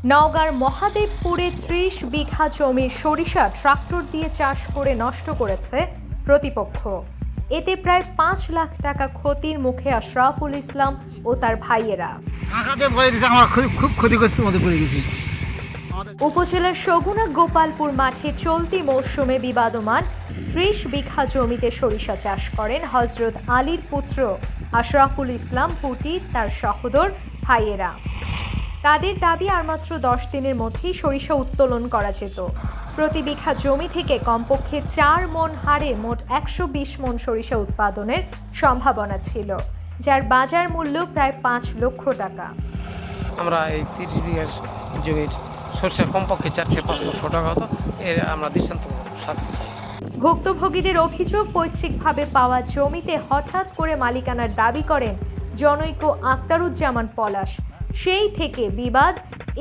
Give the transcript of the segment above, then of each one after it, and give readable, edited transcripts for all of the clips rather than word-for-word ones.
নওগাঁর মহাদেবপুরে ৩০ বিঘা জমির সরিষা ট্রাক্টর দিয়ে চাষ করে নষ্ট করেছে প্রতিপক্ষ। এতে প্রায় ৫ লাখ টাকা ক্ষতির মুখে আশরাফুল ইসলাম ও তার ভাইয়েরা। উপজেলার সগুনা গোপালপুর মাঠে চলতি মৌসুমে বিবাদমান ৩০ বিঘা জমিতে সরিষা চাষ করেন হজরত আলীর পুত্র আশরাফুল ইসলাম পুটি তার সহোদর ভাইয়েরা। তাদের দাবি আর মাত্র ১০ দিনের মধ্যেই সরিষা উত্তোলন করা যেত। প্রতি বিঘা জমি থেকে কমপক্ষে ৪ মণ হারে মোট ১২০ মণ সরিষা উৎপাদনের সম্ভাবনা ছিল, যার বাজার মূল্য প্রায় ৫ লক্ষ টাকা। আমরা এই ৩০ বিঘা জমির সরিষা কমপক্ষে ৪ থেকে ৫ লক্ষ টাকা হতো, এর আমরা দৃষ্টান্ত শাস্তি চাই। ভুক্তভোগীদের অভিযোগ, পৈতৃকভাবে পাওয়া জমিতে হঠাৎ করে মালিকানার দাবি করেন জনৈক আক্তারুজ্জামান পলাশ। সেই থেকে বিবাদ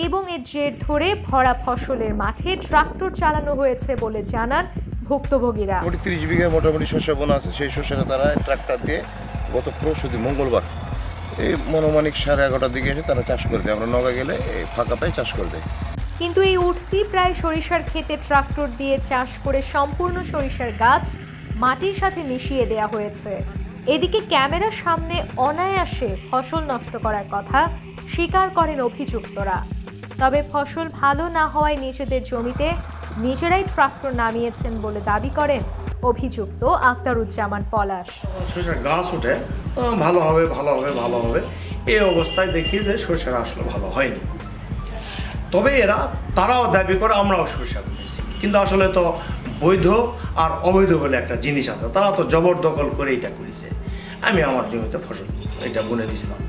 এবং এর জের ধরে ভরা ফসলের মাঠে ট্রাক্টর চালানো হয়েছে বলে জানান ভুক্তভোগীরা। ৩০ বিঘা মোটামুটি শস্য বোনা আছে, সেই শস্যটা তারা ট্রাক্টর দিয়ে গত পরশুদিন মঙ্গলবার এই মনোমানিক 11:30টার দিকে এসে তারা চাষ করে দেয়। আমরা নগা গেলে এই ফাঁকা পায়ে চাষ করে দেয়। কিন্তু এই উঠতি প্রায় সরিষার ক্ষেতে ট্রাক্টর দিয়ে চাষ করে সম্পূর্ণ সরিষার গাছ মাটির সাথে মিশিয়ে দেয়া হয়েছে। এদিকে ক্যামেরার সামনে অনায়াসে ফসল নষ্ট করার কথা স্বীকার করেন অভিযুক্তরা। তবে ফসল ভালো না হওয়ায় নিজেদের জমিতে নিজেরাই ট্রাক্টর নামিয়েছেন বলে দাবি করেন অভিযুক্ত আক্তারুজ্জামান পলাশ। সরিষার গাছ উঠে ভালো হবে ভালো হবে ভালো হবে, এই অবস্থায় দেখি যে সরিষার আসলে ভালো হয়নি। তবে তারাও দাবি করে আমরাও সরিষা বুনেছি, কিন্তু আসলে তো বৈধ আর অবৈধ বলে একটা জিনিস আছে। তারা তো জবরদখল করে এটা করেছে। আমি আমার জমিতে ফসল এটা বুনে দিয়েছিলাম।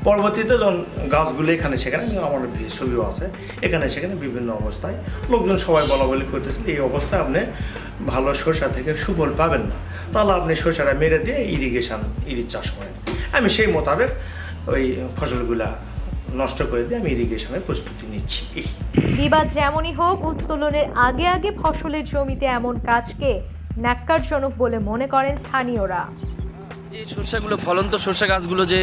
পরবর্তীতে যখন গাছগুলো এখানে সেখানে, আমার ছবিও আছে, এখানে সেখানে বিভিন্ন অবস্থায় লোকজন সবাই বলা বলি করতেছিল এই অবস্থায় আপনি ভালো সরিষা থেকে সুফল পাবেন না, তাহলে আপনি সরিষাটা মেরে দিয়ে ইরির চাষ করেন। আমি সেই মোতাবেক ওই ফসলগুলা নষ্ট করে দিয়ে আমি ইরিগেশনের প্রস্তুতি নিচ্ছি। বিবাদ যেমনই হোক, উত্তোলনের আগে আগে ফসলের জমিতে এমন কাজকে ন্যাক্কারজনক বলে মনে করেন স্থানীয়রা। যে সরষাগুলো ফলন্ত সরষা গাছগুলো যে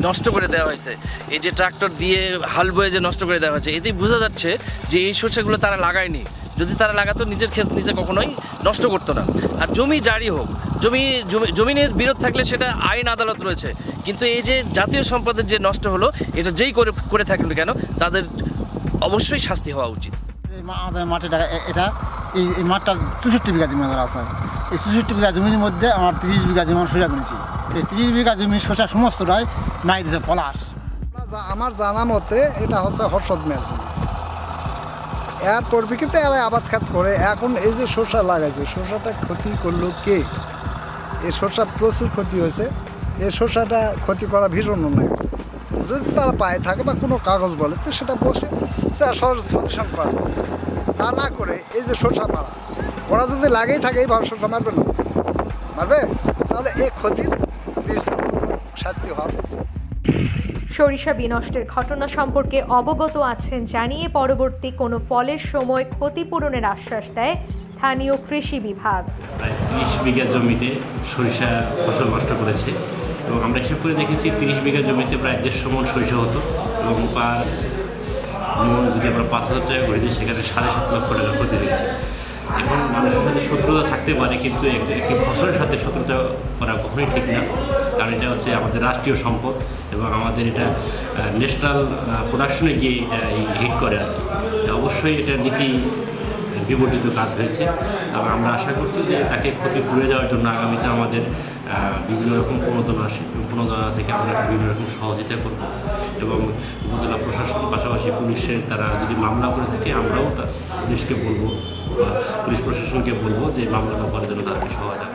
নষ্ট করে দেওয়া হয়েছে, এই যে ট্রাক্টর দিয়ে হাল বয়ে যে নষ্ট করে দেওয়া হয়েছে, এতেই বোঝা যাচ্ছে যে এই সরষাগুলো তারা লাগায়নি। যদি তারা লাগাতো নিজের ক্ষেত নিজে কখনোই নষ্ট করতো না। আর জমি জারি হোক, জমিনের বিরোধ থাকলে সেটা আইন আদালত রয়েছে, কিন্তু এই যে জাতীয় সম্পদের যে নষ্ট হলো, এটা যেই করে থাকেন কেন তাদের অবশ্যই শাস্তি হওয়া উচিত। আমাদের মাঠে এটা এই মাঠটা 64 বিঘা জমি আছে। এই 64 বিঘা জমির মধ্যে আমার 30 বিঘা জমি সরিষা বুনেছি। এই 30 বিঘা জমির সরিষা সমস্তটাই মাই দিয়েছে পলাশ। আমার জানা মতে এটা হচ্ছে হর্ষদ মেয়ের জমি। এর পরিপ্রেক্ষিতে এরা আবাদ খাত করে। এখন এই যে সরষা লাগাইছে, সরষাটা ক্ষতি করলো কে? এই সরষা প্রচুর ক্ষতি হয়েছে। এই সরষাটা ক্ষতি করা ভীষণ অন্যায় হচ্ছে। যদি তারা পায়ে থাকে বা কোনো কাগজ বলে তো সেটা বসে সলিউশন করা, তা না করে এই যে সরষা মারা, ওরা যদি লাগেই থাকে এইভাবে সরষা মারবে না, মারবে, তাহলে এই ক্ষতির শাস্তি হওয়া উচিত। সরিষা বিনষ্টের ঘটনা সম্পর্কে অবগত আছেন জানিয়ে পরবর্তী কোনো ফলের সময় ক্ষতিপূরণের আশ্বাস দেয় স্থানীয় কৃষি বিভাগ। প্রায় 30 বিঘা জমিতে সরিষা ফসল নষ্ট করেছে এবং আমরা হিসেব করে দেখেছি 30 বিঘা জমিতে প্রায় 150 মণ সরিষা হতো এবং পার মণ যদি আমরা 5,000 টাকা করে দিই, সেখানে 7.5 লক্ষ টাকা ক্ষতি হয়েছে। এখন মানুষের সাথে শত্রুতা থাকতে পারে, কিন্তু একটি ফসলের সাথে শত্রুতা করা কখনোই ঠিক না, কারণ এটা হচ্ছে আমাদের রাষ্ট্রীয় সম্পদ এবং আমাদের এটা ন্যাশনাল প্রোডাকশনে গিয়ে এটা হিট করে আর কি। অবশ্যই এটা নীতি বিবর্জিত কাজ হয়েছে এবং আমরা আশা করছি যে তাকে ক্ষতি পুড়ে দেওয়ার জন্য আগামীতে আমাদের বিভিন্ন রকম প্রণোদনা থেকে আমরা বিভিন্ন রকম সহযোগিতা করব এবং উপজেলা প্রশাসন পাশাপাশি পুলিশের তারা যদি মামলা করে থাকে, আমরাও পুলিশকে বলবো বা পুলিশ প্রশাসনকে বলবো যে মামলাটা করে যেন তাদেরকে সহায়তা